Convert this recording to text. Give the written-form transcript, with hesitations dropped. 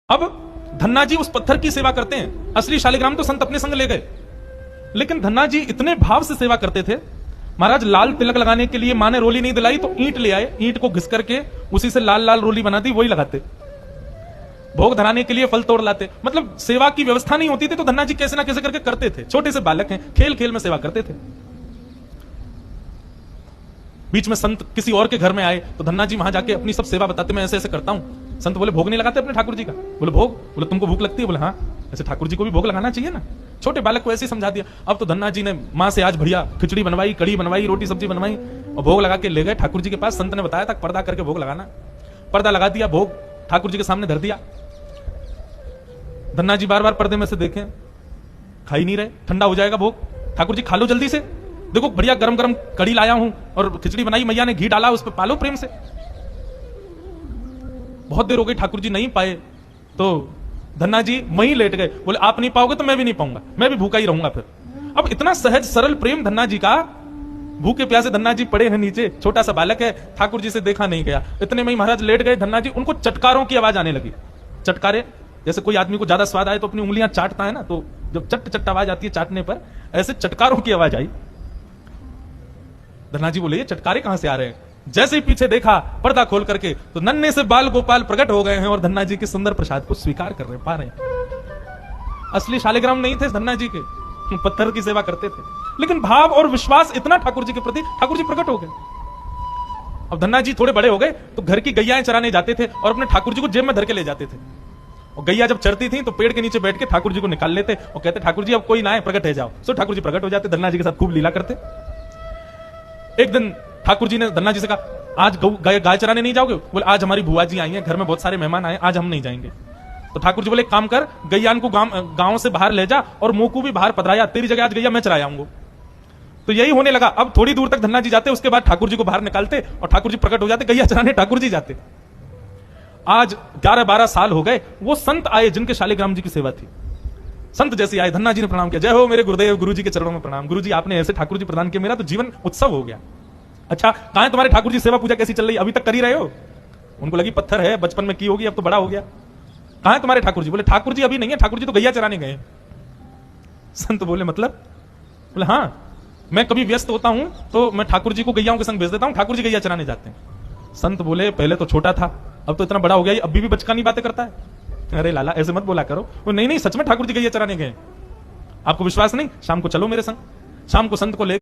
अब धन्ना जी उस पत्थर की सेवा करते हैं। असली शालिग्राम तो संत अपने संग ले गए, लेकिन धन्ना जी इतने भाव से सेवा करते थे। महाराज लाल तिलक लगाने के लिए माँ ने रोली नहीं दिलाई तो ईंट ले आए, ईंट को घिस करके उसी से लाल लाल रोली बनाती, वही लगाते। भोग धराने के लिए फल तोड़ लाते। मतलब सेवा की व्यवस्था नहीं होती थी तो धन्ना जी कैसे ना कैसे करके करते थे। छोटे से बालक हैं, खेल खेल में सेवा करते थे। बीच में संत किसी और के घर में आए तो धन्ना जी वहां जाके अपनी सब सेवा बताते, मैं ऐसे ऐसे करता हूं। संत बोले भोग नहीं लगाते अपने ठाकुर जी का? बोले भोग? बोले तुमको भूख लगती है? बोले हाँ, ऐसे ठाकुर जी को भी भोग लगाना चाहिए ना। छोटे बालक को ऐसे ही समझा दिया। अब तो धन्ना जी ने मां से आज बढ़िया खिचड़ी बनवाई, कड़ी बनवाई, रोटी सब्जी बनवाई और भोग लगा के ले गए ठाकुर जी के पास। संत ने बताया था पर्दा करके भोग लगाना। पर्दा लगा दिया, भोग ठाकुर जी के सामने धर दिया। धन्ना जी बार बार पर्दे में से देखें, खा ही नहीं रहे। ठंडा हो जाएगा भोग, ठाकुर जी खा लो जल्दी से, देखो बढ़िया गरम गरम कड़ी लाया हूं और खिचड़ी बनाई, मैया ने घी डाला उस पर, पालो प्रेम से। बहुत देर हो गई, ठाकुर जी नहीं पाए तो धन्ना जी वहीं लेट गए। बोले आप नहीं पाओगे तो मैं भी नहीं पाऊंगा, मैं भी भूखा ही रहूंगा फिर। अब इतना सहज सरल प्रेम धन्ना जी का। भूखे प्यासे धन्ना जी पड़े हैं नीचे, छोटा सा बालक है, ठाकुर जी से देखा नहीं गया। इतने में ही महाराज लेट गए। धन्ना जी, उनको चटकारों की आवाज आने लगी। चटकारे जैसे कोई आदमी को ज्यादा स्वाद आए तो अपनी उंगलियां चाटता है ना, तो जब चट चट आवाज आती है चाटने पर, ऐसे चटकारों की आवाज आई। धन्ना जी बोले ये चटकारे कहां से आ रहे हैं? जैसे ही पीछे देखा पर्दा खोल करके तो नन्हे से बाल गोपाल प्रकट हो गए हैं और धन्ना जी के सुंदर प्रसाद को स्वीकार कर रहे पा रहे हैं। असली शालिग्राम नहीं थे धन्ना जी के, पत्थर की सेवा करते थे, लेकिन भाव और विश्वास इतना ठाकुर जी के प्रति, ठाकुर जी प्रकट हो गए। अब धन्ना जी थोड़े बड़े हो गए तो घर की गैयाएं चराने जाते थे और अपने ठाकुर जी को जेब में धर के ले जाते थे। और गैया जब चरती थी तो पेड़ के नीचे बैठ के ठाकुर जी को निकाल लेते और कहते ठाकुर जी अब कोई ना है, प्रकट है जाओ। सो ठाकुर जी प्रकट हो जाते, धन्ना जी के साथ खूब लीला करते। एक दिन ठाकुर जी ने धन्ना जी से कहा आज गाय चराने नहीं जाओगे? बोले आज हमारी बुआ जी आई हैं, घर में बहुत सारे मेहमान आए, आज हम नहीं जाएंगे। तो ठाकुर जी बोले काम कर, गैयान को गांव से बाहर ले जा और मोकू भी बाहर पधराया, तेरी जगह आज गैया मैं चराया आऊंगा। तो यही होने लगा। अब थोड़ी दूर तक धन्ना जी जाते, उसके बाद ठाकुर जी को बाहर निकालते और ठाकुर जी प्रकट हो जाते, गैया चराने ठाकुर जी जाते। आज 11-12 साल हो गए। वो संत आए जिनके शालिग्राम जी की सेवा थी। संत जैसे आए, धन्ना जी ने प्रणाम किया, जय हो मेरे गुरुदेव, गुरु जी के चरणों में प्रणाम। गुरु जी आपने ऐसे ठाकुर जी प्रदान किया, मेरा तो जीवन उत्सव हो गया। अच्छा कहां है तुम्हारे ठाकुर जी, सेवा पूजा कैसी चल रही है, अभी तक कर ही रहे हो? उनको लगी पत्थर है, बचपन में की होगी, अब तो बड़ा हो गया। कहां है तुम्हारे ठाकुर जी? बोले ठाकुर जी अभी नहीं है, ठाकुर जी तो गैया चराने गए। संत बोले मतलब? बोले हाँ, मैं कभी व्यस्त होता हूं तो मैं ठाकुर जी को गैयाओं के संग भेज देता हूं, ठाकुर जी गैया चराने जाते हैं। संत बोले पहले तो छोटा था, अब तो इतना बड़ा हो गया, अभी भी बचकानी बातें करता है। अरे लाला ऐसे मत बोला करो। वो नहीं नहीं, सच में ठाकुर जी गैया चराने गए। आपको विश्वास नहीं? शाम को चलो मेरे संग। शाम को संत को ले